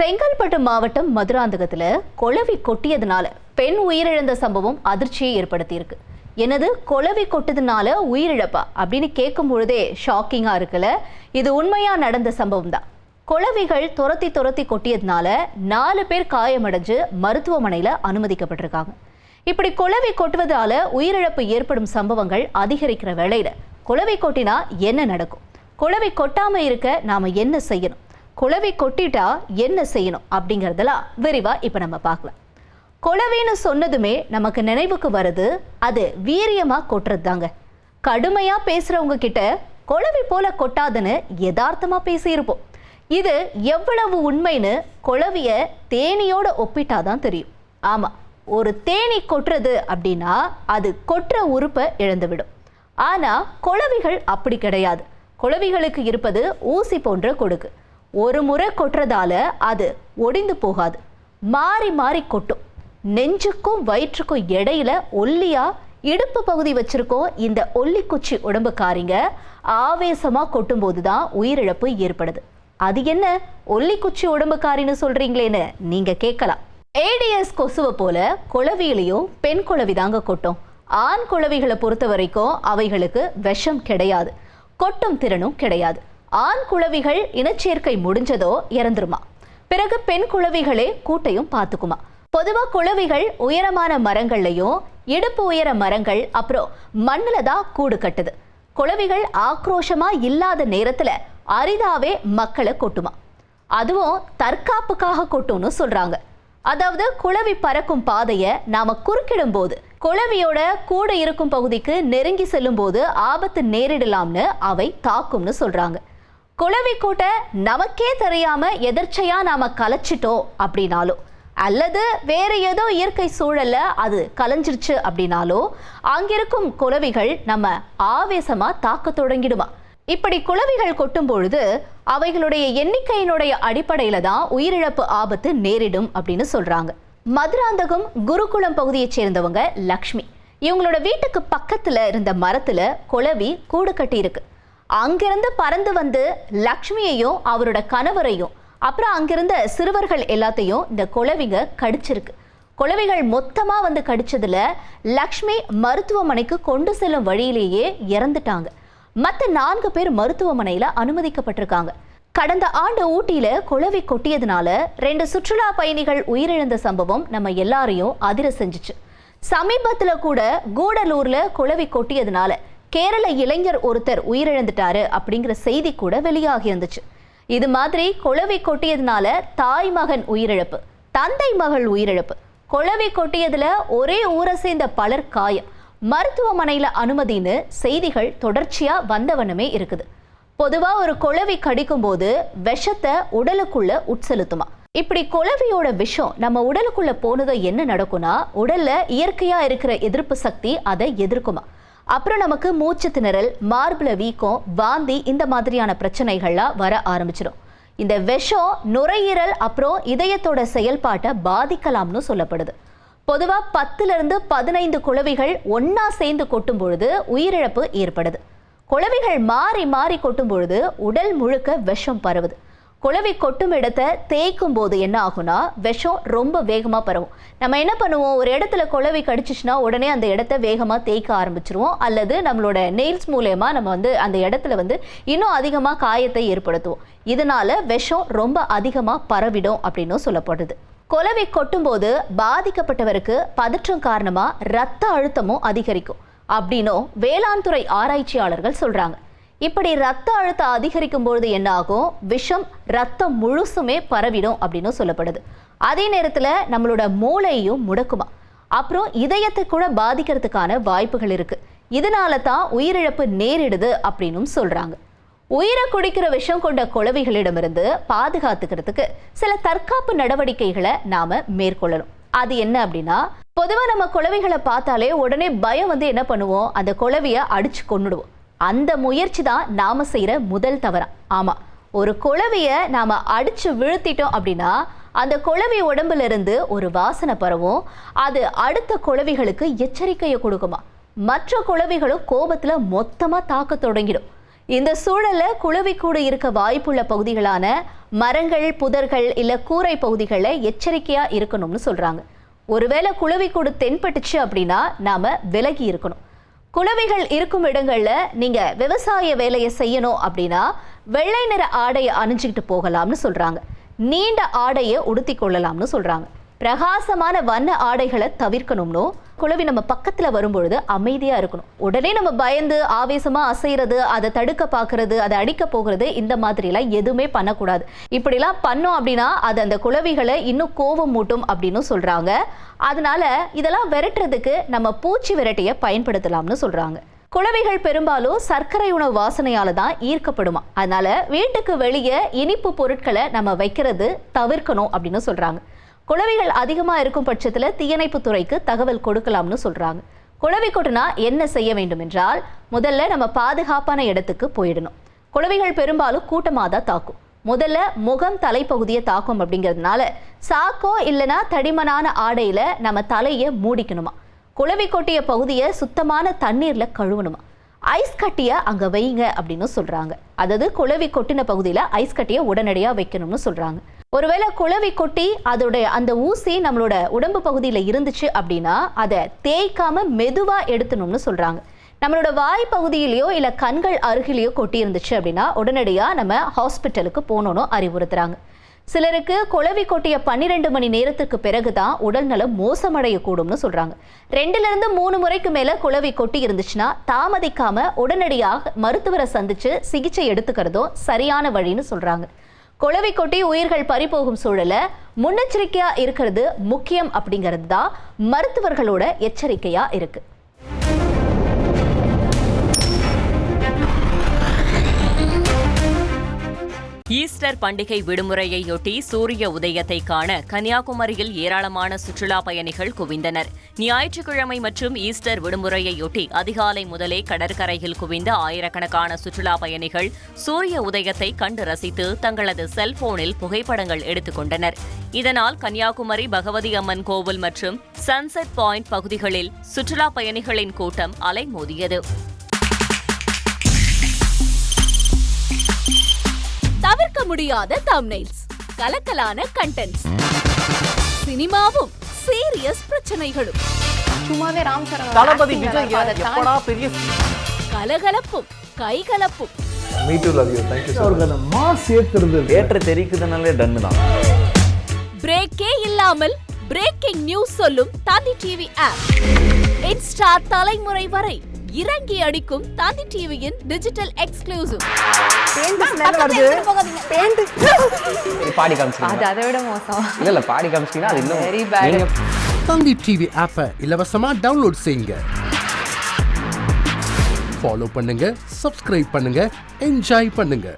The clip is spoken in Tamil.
செங்கல்பட்டு மாவட்டம் மதுராந்தகத்துல கொளவி கொட்டியதுனால பெண் உயிரிழந்த சம்பவம் அதிர்ச்சியை ஏற்படுத்தியிருக்கு. என்னது கொளவி கொட்டதுனால உயிரிழப்பா அப்படின்னு கேட்கும் பொழுதே ஷாக்கிங்கா இருக்குல்ல. இது உண்மையா நடந்த சம்பவம் தான். கொளவிகள் துரத்தி கொட்டியதுனால 4 பேர் காயமடைஞ்சு மருத்துவமனையில அனுமதிக்கப்பட்டிருக்காங்க. இப்படி கொளவி கொட்டுவதால உயிரிழப்பு ஏற்படும் சம்பவங்கள் அதிகரிக்கிற வேளையில கொளவி கொட்டினா என்ன நடக்கும், கொளவி கொட்டாம இருக்க நாம என்ன செய்யணும், கொளவி கொட்டிட்டா என்ன செய்யணும் அப்படிங்கறதெல்லாம் விரிவா இப்ப நம்ம பார்க்கலாம். கொளவின்னு சொன்னதுமே நமக்கு நினைவுக்கு வருது அது வீரியமா கொட்டுறது தாங்க. கடுமையா பேசுறவங்க கிட்ட கொளவி போல கொட்டாதுன்னு யதார்த்தமா பேசியிருப்போம். இது எவ்வளவு உண்மைன்னு கொளவிய தேனியோட ஒப்பிட்டாதான் தெரியும். ஆமா, ஒரு தேனி கொட்டுறது அப்படின்னா அது கொட்டுற உறுப்பை இழந்துவிடும். ஆனா கொளவிகள் அப்படி கிடையாது. கொளவிகளுக்கு இருப்பது ஊசி போன்ற கொடுக்கு. ஒரு முறை கொட்டுறதால அது ஒடிந்து போகாது, மாறி மாறி கொட்டும். நெஞ்சுக்கும் வயிற்றுக்கும் இடையில ஒல்லியா இடுப்பு பகுதி வச்சிருக்கோம். இந்த ஒல்லிக்குச்சி உடம்புக்காரிங்க ஆவேசமா கொட்டும் போதுதான் உயிரிழப்பு ஏற்படுது. அது என்ன ஒல்லிக்குச்சி உடம்புக்காரின்னு சொல்றீங்களேன்னு நீங்க கேட்கலாம். ஏடிஎஸ் கொசுவை போல கொளவியிலையும் பெண் கொளவி தாங்க கொட்டும். ஆண் கொளவிகளை பொறுத்த வரைக்கும் அவைகளுக்கு விஷம் கிடையாது, கொட்டும் திறனும் கிடையாது. ஆண் குளவிகள் இனச்சேர்க்கை முடிஞ்சதோ இறந்துருமா, பிறகு பெண் குளவிகளே கூட்டையும் பார்த்துக்குமா. பொதுவா குளவிகள் உயரமான மரங்கள்லையும் இடுப்பு உயர மரங்கள் அப்புறம் மண்ணுல தான் கூடு கட்டுது. குளவிகள் ஆக்ரோஷமா இல்லாத நேரத்துல அரிதாவே மக்களை கொட்டுமா. அதுவும் தற்காப்புக்காக கொட்டும்னு சொல்றாங்க. அதாவது குளவி பறக்கும் பாதையை நாம குறுக்கிடும் போது, குளவியோட கூட இருக்கும் பகுதிக்கு நெருங்கி செல்லும் போது ஆபத்து நேரிடலாம்னு அவை தாக்கும்னு சொல்றாங்க. குளவி கூட்ட நமக்கே தெரியாம எதர்ச்சையா நாம கலைச்சிட்டோம் அப்படின்னாலோ, அல்லது வேற ஏதோ இயற்கை சூழல்ல அது கலைஞ்சிருச்சு அப்படின்னாலோ அங்கிருக்கும் குளவிகள் நம்ம ஆவேசமா தாக்க தொடங்கிடுமா. இப்படி குளவிகள் கொட்டும் பொழுது அவைகளுடைய எண்ணிக்கையினுடைய அடிப்படையில தான் உயிரிழப்பு ஆபத்து நேரிடும் அப்படின்னு சொல்றாங்க. மதுராந்தகம் குருகுலம் பகுதியைச் சேர்ந்தவங்க லக்ஷ்மி. இவங்களோட வீட்டுக்கு பக்கத்துல இருந்த மரத்துல குளவி கூடு கட்டி இருக்கு. அங்கிருந்து பறந்து வந்து லக்ஷ்மியையும் அவரோட கணவரையும் அப்புறம் அங்கிருந்த சிறுவர்கள் எல்லாத்தையும் இந்த குளவிங்க கடிச்சிருக்கு. குளவிகள் மொத்தமா வந்து கடிச்சதுல லக்ஷ்மி மருத்துவமனைக்கு கொண்டு செல்லும் வழியிலேயே இறந்துட்டாங்க. மற்ற 4 பேர் மருத்துவமனையில அனுமதிக்கப்பட்டிருக்காங்க. கடந்த ஆண்டு ஊட்டியில குளவி கொட்டியதுனால 2 சுற்றுலா பயணிகள் உயிரிழந்த சம்பவம் நம்ம எல்லாரையும் அதிர செஞ்சுச்சு. சமீபத்துல கூட கூடலூர்ல குளவி கொட்டியதுனால கேரள இளைஞர் ஒருத்தர் உயிரிழந்துட்டாரு அப்படிங்கிற செய்தி கூட வெளியாகி இருந்துச்சு. இது மாதிரி குளவி கொட்டியதுனால தாய் மகன் உயிரிழப்பு, தந்தை மகள் உயிரிழப்பு, குளவி கொட்டியதுல ஒரே ஊரை சேர்ந்த பலர் காயம், மருத்துவமனையில அனுமதின்னு செய்திகள் தொடர்ச்சியா வந்தவனமே இருக்குது. பொதுவா ஒரு குளவி கடிக்கும் போது விஷத்தை உடலுக்குள்ள உட்செலுத்துமா. இப்படி குளவியோட விஷம் நம்ம உடலுக்குள்ள போனதோ என்ன நடக்கும்னா, உடல்ல இயற்கையா இருக்கிற எதிர்ப்பு சக்தி அதை எதிர்க்குமா. அப்புறம் நமக்கு மூச்சு திணறல், மார்புல வீக்கம், வாந்தி இந்த மாதிரியான பிரச்சனைகள்லாம் வர ஆரம்பிச்சிடும். இந்த விஷம் நுரையீரல் அப்புறம் இதயத்தோட செயல்பாட்டை பாதிக்கலாம்னு சொல்லப்படுது. பொதுவா 10 to 15 குளவிகள் ஒன்னா சேர்ந்து கொட்டும் பொழுது உயிரிழப்பு ஏற்படுது. குளவிகள் மாறி மாறி கொட்டும் பொழுது உடல் முழுக்க விஷம் பரவுது. குளவி கொட்டும் இடத்தை தேய்க்கும் போது என்ன ஆகும்னா விஷம் ரொம்ப வேகமா பரவும். நம்ம என்ன பண்ணுவோம், ஒரு இடத்துல குளவி கடிச்சிச்சுன்னா உடனே அந்த இடத்த வேகமா தேய்க்க ஆரம்பிச்சிருவோம், அல்லது நம்மளோட நெயில்ஸ் மூலமா நம்ம அந்த இடத்துல இன்னும் அதிகமா காயத்தை ஏற்படுத்துவோம். இதனால விஷம் ரொம்ப அதிகமா பரவிடும் அப்படின்னு சொல்லப்படுது. குளவி கொட்டும் போது பாதிக்கப்பட்டவருக்கு பதற்றம் காரணமா ரத்த அழுத்தமும் அதிகரிக்கும் அப்படின்னும் வேளாண் துறை ஆராய்ச்சியாளர்கள் சொல்றாங்க. இப்படி ரத்த அழுத்தம் அதிகரிக்கும் பொழுது என்ன ஆகும், விஷம் ரத்தம் முழுசுமே பரவிடும் அப்படின்னு சொல்லப்படுது. அதே நேரத்துல நம்மளோட மூளையையும் முடக்குமா, அப்புறம் இதயத்தை கூட பாதிக்கிறதுக்கான வாய்ப்புகள் இருக்கு. இதனால தான் உயிரிழப்பு நேரிடுது அப்படின்னும் சொல்றாங்க. உயிரை குடிக்கிற விஷம் கொண்ட குளவிகளிடமிருந்து பாதுகாத்துக்கிறதுக்கு சில தற்காப்பு நடவடிக்கைகளை நாம மேற்கொள்ளணும். அது என்ன அப்படின்னா, பொதுவா நம்ம குளவிகளை பார்த்தாலே உடனே பயம் என்ன பண்ணுவோம், அந்த குளவியை அடிச்சு கொன்னுடுவோம். அந்த முயற்சி தான் நாம செய்யற முதல் தவறா. ஆமா, ஒரு குளவியை நாம அடிச்சு வீழ்த்திட்டோம் அப்படின்னா அந்த குளவி உடம்புல இருந்து ஒரு வாசனை பரவும். அது அடுத்த குளவிகளுக்கு எச்சரிக்கையை கொடுக்குமா. மற்ற குளவிகளும் கோபத்துல மொத்தமா தாக்க தொடங்கிடும். இந்த சூழல்ல குளவிக்கூடு இருக்க வாய்ப்புள்ள பகுதிகளான மரங்கள், புதர்கள் இல்ல கூரை பகுதிகளில் எச்சரிக்கையா இருக்கணும்னு சொல்றாங்க. ஒருவேளை குளவிக்கூடு தென்பட்டுச்சு அப்படின்னா நாம விலகி இருக்கணும். குளவிகள் இருக்கும் இடங்கள்ல நீங்க விவசாய வேலையை செய்யணும் அப்படின்னா வெள்ளை நிற ஆடையை அணிஞ்சுக்கிட்டு போகலாம்னு சொல்றாங்க. நீண்ட ஆடையை உடுத்தி கொள்ளலாம்னு சொல்றாங்க. பிரகாசமான வண்ண ஆடைகளை தவிர்க்கணும்னு, குளவி நம்ம பக்கத்துல வரும்பொழுது அமைதியா இருக்கணும். உடனே நம்ம பயந்து ஆவேசமா அசைறது, அதை தடுக்க பாக்குறது, அதை அடிக்க போகிறது, இந்த மாதிரி எல்லாம் எதுவுமே பண்ணக்கூடாது. இப்படிலாம் பண்ணோம் அப்படின்னா அது அந்த குளவிகளை இன்னும் கோபம் மூட்டும் அப்படின்னு சொல்றாங்க. அதனால இதெல்லாம் விரட்டுறதுக்கு நம்ம பூச்சி விரட்டியை பயன்படுத்தலாம்னு சொல்றாங்க. குளவிகள் பெரும்பாலும் சர்க்கரை உணவு வாசனையால தான் ஈர்க்கப்படுமா. அதனால வீட்டுக்கு வெளியே இனிப்பு பொருட்களை நம்ம வைக்கிறது தவிர்க்கணும் அப்படின்னு சொல்றாங்க. குளவிகள் அதிகமா இருக்கும் பட்சத்துல தீயணைப்பு துறைக்கு தகவல் கொடுக்கலாம்னு சொல்றாங்க. குளவி கொட்டினா என்ன செய்ய வேண்டும் என்றால், முதல்ல நம்ம பாதுகாப்பான இடத்துக்கு போயிடணும். குளவிகள் பெரும்பாலும் கூட்டமாக தான் தாக்கும். முதல்ல முகம் தலைப்பகுதியை தாக்கும். அப்படிங்கிறதுனால சாக்கோ இல்லைன்னா தடிமனான ஆடையில நம்ம தலையை மூடிக்கணுமா. குளவி கொட்டிய பகுதியை சுத்தமான தண்ணீர்ல கழுவணுமா. ஐஸ் கட்டியை அங்க வைங்க அப்படின்னு சொல்றாங்க. அதாவது குளவி கொட்டின பகுதியில ஐஸ் கட்டியை உடனடியா வைக்கணும்னு சொல்றாங்க. ஒருவேளை குளவி கொட்டி அதோடைய அந்த ஊசி நம்மளோட உடம்பு பகுதியில இருந்துச்சு அப்படின்னா அதை தேய்க்காம மெதுவா எடுத்துணும்னு சொல்றாங்க. நம்மளோட வாய் பகுதியிலையோ இல்ல கண்கள் அருகிலேயோ கொட்டி இருந்துச்சு அப்படின்னா உடனடியா நம்ம ஹாஸ்பிட்டலுக்கு போகணும்னு அறிவுறுத்துறாங்க. சிலருக்கு குளவி கொட்டிய 12 மணி நேரத்துக்கு பிறகுதான் உடல் நலம் மோசமடைய கூடும்னு சொல்றாங்க. 2 முறைக்கு மேல குளவி கொட்டி இருந்துச்சுன்னா தாமதிக்காம உடனடியாக மருத்துவரை சந்திச்சு சிகிச்சை எடுத்துக்கிறதும் சரியான வழின்னு சொல்றாங்க. குளவி கொட்டி உயிர்கள் பறிபோகும் சூழல முன்னெச்சரிக்கையா இருக்கிறது முக்கியம் அப்படிங்கிறது தான் மருத்துவர்களோட எச்சரிக்கையா இருக்கு. ஈஸ்டர் பண்டிகை விடுமுறையையொட்டி சூரிய உதயத்தை காண கன்னியாகுமரியில் ஏராளமான சுற்றுலா பயணிகள் குவிந்தனர். ஞாயிற்றுக்கிழமை மற்றும் ஈஸ்டர் விடுமுறையையொட்டி அதிகாலை முதலே கடற்கரையில் குவிந்த ஆயிரக்கணக்கான சுற்றுலா பயணிகள் சூரிய உதயத்தை கண்டு ரசித்து தங்களது செல்போனில் புகைப்படங்கள் எடுத்துக் கொண்டனர். இதனால் கன்னியாகுமரி பகவதி அம்மன் கோவில் மற்றும் சன்செட் பாயிண்ட் பகுதிகளில் சுற்றுலா பயணிகளின் கூட்டம் அலைமோதியது. தவிர்க்க முடியாத தம்ப்நெயில்ஸ், கலக்கலான கண்டென்ட்ஸ், சினிமாவும் சீரியஸ் பிரச்சனைகளும், சும்மாவே ராம் சரண் தளபதி விஜய் எப்படா பெரிய கலகலப்பும் கைகலப்பும். Me too love you. Thank you அவர்களை மாஸ் ஏத்துறது தியேட்டர் தெரிக்குதுனாலே டன் தான். பிரேக்கே இல்லாமல் பிரேக்கிங் நியூஸ் சொல்லும் தந்தி டிவி ஆப். இன்ஸ்டா தலைமுறை வரை இறங்கி அடிக்கும் தந்தி டிவியின் டிஜிட்டல் எக்ஸ்க்ளூசிவ். பாடி காமிச்சீங்க, அது அதை விட மோசம். இல்ல பாடி காமிச்சீங்கன்னா அது இன்னும் வெரி பேட். தந்தி டிவி ஆப்பை இலவசமா டவுன்லோட் செய்யுங்க. ஃபாலோ பண்ணுங்க, சப்ஸ்கிரைப் பண்ணுங்க, என்ஜாய் பண்ணுங்க.